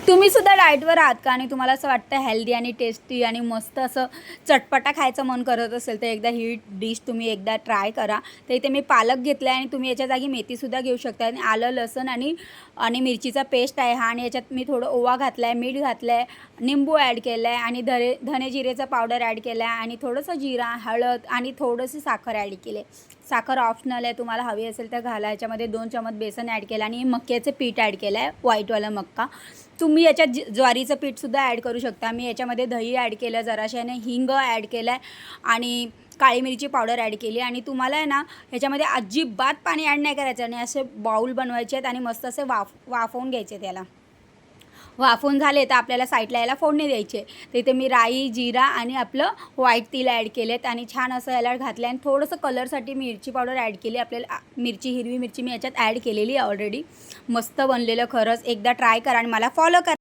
तुम्ही सुद्धा डाएटवर आहात का आणि तुम्हाला असं वाटतं हेल्दी आणि टेस्टी आणि मस्त असं चटपटा खायचं मन करत असेल तर एकदा ही डिश तुम्ही एकदा ट्राय करा. तर इथे मी पालक घेतला आहे आणि तुम्ही याच्या जागी मेथीसुद्धा घेऊ शकता आणि आलं, लसूण आणि आणि मिरचीचा पेस्ट आहे हा आणि याच्यात मी थोडं ओवा घातला आहे, मीठ घातलं आहे, निंबू ॲड केलं आहे आणि धने जिरेचा पावडर ॲड केला आहे आणि थोडंसं जिरा, हळद आणि थोडंसं साखर ॲड केले. साखर ऑप्शनल आहे, तुम्हाला हवी असेल तर घाला. याच्यामध्ये 2 चमच बेसन ॲड केलं आणि मक्याचं पीठ ॲड केलं आहे, व्हाईटवाला मक्का. तुम्ही याच्यात ज्वारीचं पीठसुद्धा ॲड करू शकता. मी याच्यामध्ये दही ॲड केलं, जराशाने हिंग ॲड केलं आहे आणि काळी मिरची पावडर ॲड केली आणि तुम्हाला आहे ना ह्याच्यामध्ये अजिबात पाणी ॲड नाही करायचं आणि असे बाउल बनवायचे आहेत आणि मस्त असे वाफवून घ्यायचे त्याला. वाफवून झाले तर आपल्याला साईडला याला फोडणी द्यायची आहे. तर इथे मी राई, जीरा आणि आपलं व्हाईट तीळ ॲड केलेत आणि छान असं याला घातलं आणि थोडंसं कलरसाठी मिरची पावडर ॲड केली. आपल्याला हिरवी मिरची मी याच्यात ॲड केलेली आहे ऑलरेडी. मस्त बनलेलं खरंच. एकदा ट्राय करा आणि मला फॉलो करा.